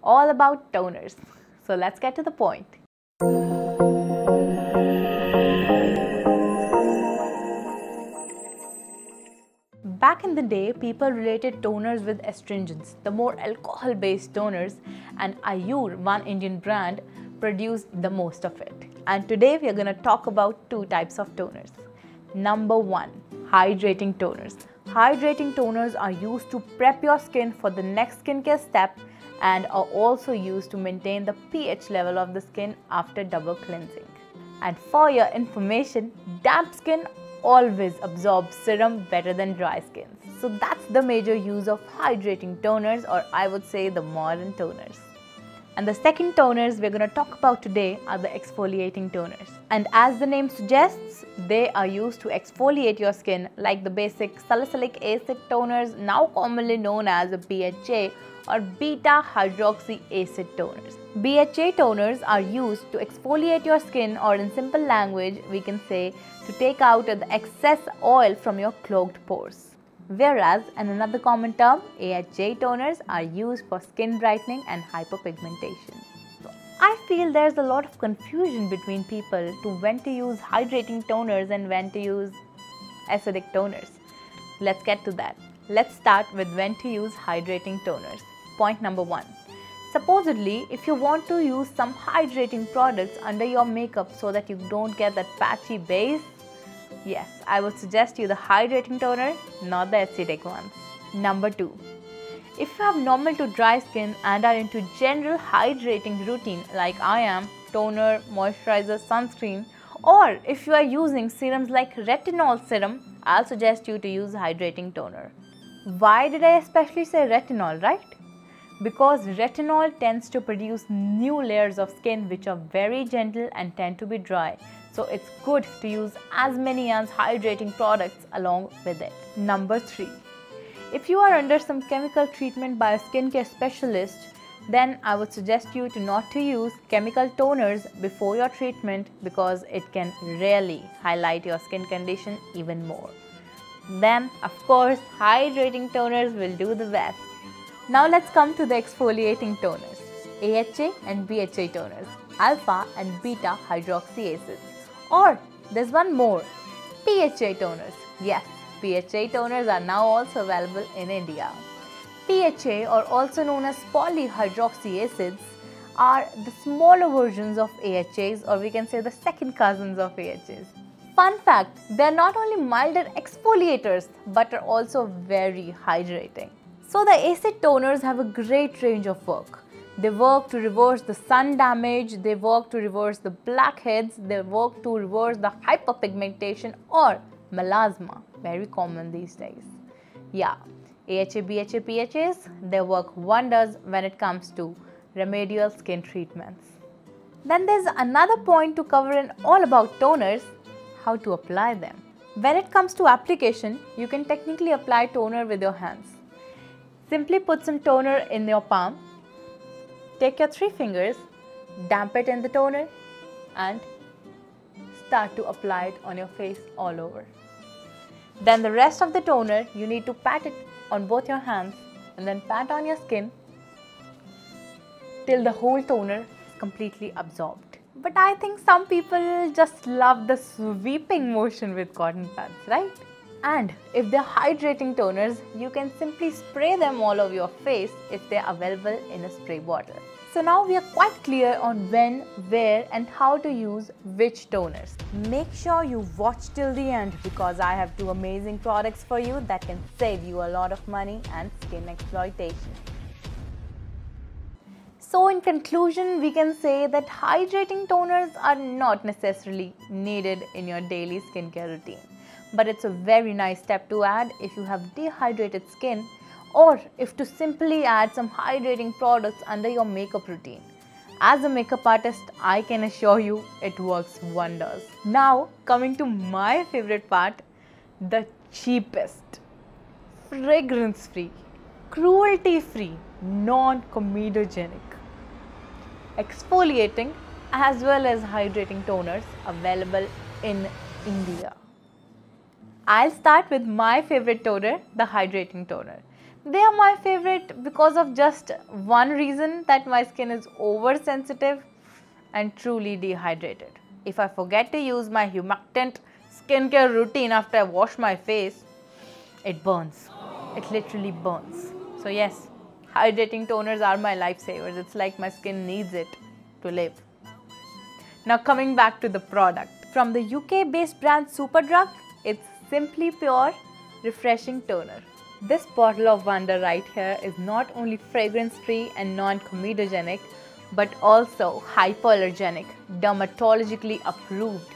all about toners. So let's get to the point. Back in the day, people related toners with astringents, the more alcohol-based toners, and Ayur, one Indian brand, produced the most of it. And today we are going to talk about two types of toners. Number one, hydrating toners. Hydrating toners are used to prep your skin for the next skincare step and are also used to maintain the pH level of the skin after double cleansing. And for your information, damp skin always absorbs serum better than dry skin. So that's the major use of hydrating toners, or I would say the modern toners. And the second toners we're going to talk about today are the exfoliating toners. And as the name suggests, they are used to exfoliate your skin like the basic salicylic acid toners, now commonly known as BHA or beta hydroxy acid toners. BHA toners are used to exfoliate your skin, or in simple language we can say to take out the excess oil from your clogged pores. Whereas, in another common term, AHA toners are used for skin brightening and hyperpigmentation. So, I feel there's a lot of confusion between people to when to use hydrating toners and when to use acidic toners. Let's get to that. Let's start with when to use hydrating toners. Point number one. Supposedly, if you want to use some hydrating products under your makeup so that you don't get that patchy base, yes, I would suggest you the hydrating toner, not the acidic ones. Number two, if you have normal to dry skin and are into general hydrating routine like I am, toner, moisturizer, sunscreen, or if you are using serums like retinol serum, I'll suggest you to use hydrating toner. Why did I especially say retinol, right? Because retinol tends to produce new layers of skin which are very gentle and tend to be dry. So it's good to use as many as hydrating products along with it. Number three, if you are under some chemical treatment by a skincare specialist, then I would suggest you to not to use chemical toners before your treatment because it can really highlight your skin condition even more. Then, of course, hydrating toners will do the best. Now let's come to the exfoliating toners, AHA and BHA toners, alpha and beta hydroxy acids. Or there's one more, PHA toners. Yes, PHA toners are now also available in India. PHA, or also known as polyhydroxy acids, are the smaller versions of AHAs, or we can say the second cousins of AHAs. Fun fact, they are not only milder exfoliators but are also very hydrating. So the acid toners have a great range of work. They work to reverse the sun damage, they work to reverse the blackheads, they work to reverse the hyperpigmentation or melasma, very common these days. Yeah, AHA, BHA, PHAs, they work wonders when it comes to remedial skin treatments. Then there's another point to cover in all about toners, how to apply them. When it comes to application, you can technically apply toner with your hands. Simply put some toner in your palm, take your 3 fingers, damp it in the toner and start to apply it on your face all over. Then the rest of the toner, you need to pat it on both your hands and then pat on your skin till the whole toner is completely absorbed. But I think some people just love the sweeping motion with cotton pads, right? And if they're hydrating toners, you can simply spray them all over your face if they're available in a spray bottle. So now we are quite clear on when, where and how to use which toners. Make sure you watch till the end because I have 2 amazing products for you that can save you a lot of money and skin exploitation. So in conclusion, we can say that hydrating toners are not necessarily needed in your daily skincare routine. But it's a very nice step to add if you have dehydrated skin or if to simply add some hydrating products under your makeup routine. As a makeup artist, I can assure you it works wonders. Now coming to my favorite part, the cheapest, fragrance-free, cruelty-free, non-comedogenic, exfoliating as well as hydrating toners available in India. I'll start with my favorite toner, the hydrating toner. They are my favorite because of just one reason, that my skin is oversensitive and truly dehydrated. If I forget to use my humectant skincare routine after I wash my face, it burns. It literally burns. So yes, hydrating toners are my lifesavers. It's like my skin needs it to live. Now coming back to the product. From the UK-based brand Superdrug, it's Simply Pure Refreshing Toner. This bottle of wonder right here is not only fragrance-free and non-comedogenic, but also hypoallergenic, dermatologically approved,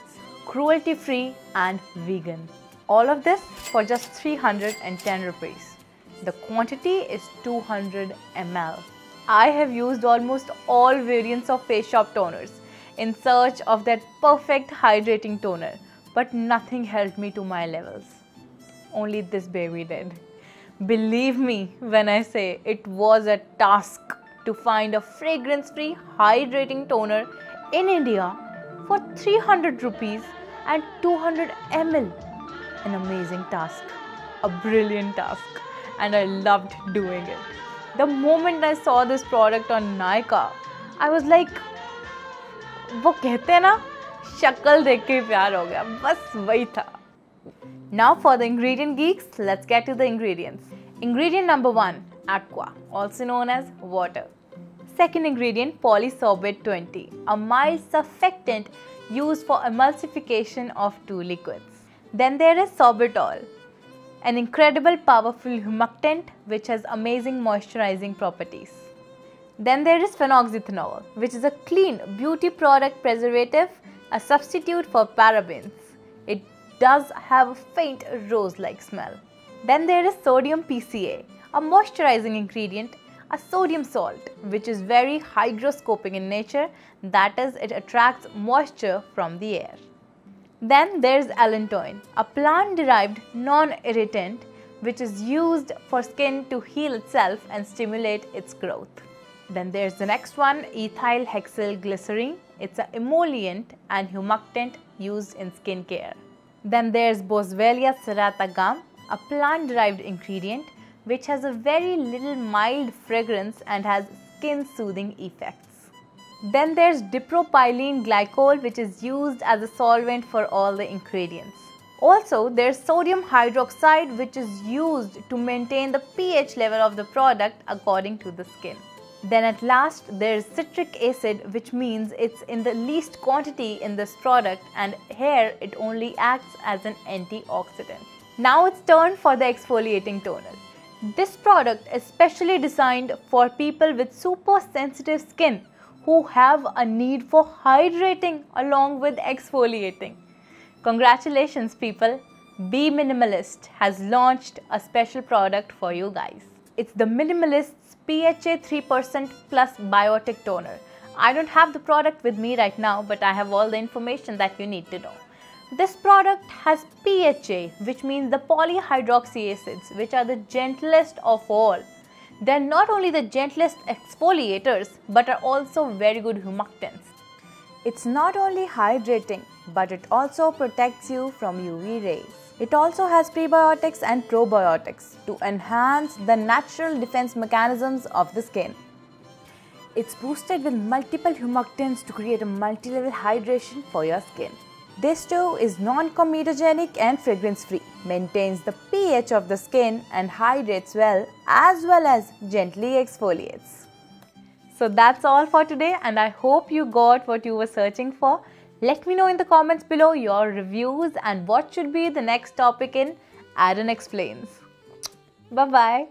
cruelty-free and vegan. All of this for just 310 rupees. The quantity is 200 ml. I have used almost all variants of Face Shop toners in search of that perfect hydrating toner, but nothing helped me to my levels. Only this baby did. Believe me when I say it was a task to find a fragrance-free hydrating toner in India for 300 rupees and 200 ml. An amazing task, a brilliant task, and I loved doing it. The moment I saw this product on Nykaa, I was like, वो कहते हैं ना, शक्ल देख के प्यार हो गया, बस वही था. Now for the ingredient geeks, let's get to the ingredients. Ingredient number 1, aqua, also known as water. Second ingredient, polysorbate 20, a mild surfactant used for emulsification of two liquids. Then there is sorbitol, an incredible powerful humectant which has amazing moisturizing properties. Then there is phenoxyethanol, which is a clean beauty product preservative, a substitute for parabens. It does have a faint rose-like smell. Then there is sodium PCA, a moisturizing ingredient, a sodium salt, which is very hygroscopic in nature, that is, it attracts moisture from the air. Then there is allantoin, a plant-derived non-irritant, which is used for skin to heal itself and stimulate its growth. Then there's the next one, ethyl hexyl glycerine. It's an emollient and humectant used in skincare. Then there's Boswellia serrata gum, a plant-derived ingredient which has a very little mild fragrance and has skin-soothing effects. Then there's dipropylene glycol, which is used as a solvent for all the ingredients. Also, there's sodium hydroxide, which is used to maintain the pH level of the product according to the skin. Then at last, there's citric acid, which means it's in the least quantity in this product, and here it only acts as an antioxidant. Now it's turn for the exfoliating toner. This product is specially designed for people with super sensitive skin who have a need for hydrating along with exfoliating. Congratulations people! Be Minimalist has launched a special product for you guys. It's the Minimalist's PHA 3% plus biotic toner. I don't have the product with me right now, but I have all the information that you need to know. This product has PHA, which means the polyhydroxy acids, which are the gentlest of all. They're not only the gentlest exfoliators, but are also very good humectants. It's not only hydrating, but it also protects you from UV rays. It also has prebiotics and probiotics to enhance the natural defense mechanisms of the skin. It's boosted with multiple humectants to create a multi-level hydration for your skin. This too is non-comedogenic and fragrance-free, maintains the pH of the skin and hydrates well as gently exfoliates. So that's all for today, and I hope you got what you were searching for. Let me know in the comments below your reviews and what should be the next topic in Aaron Explains. Bye-bye.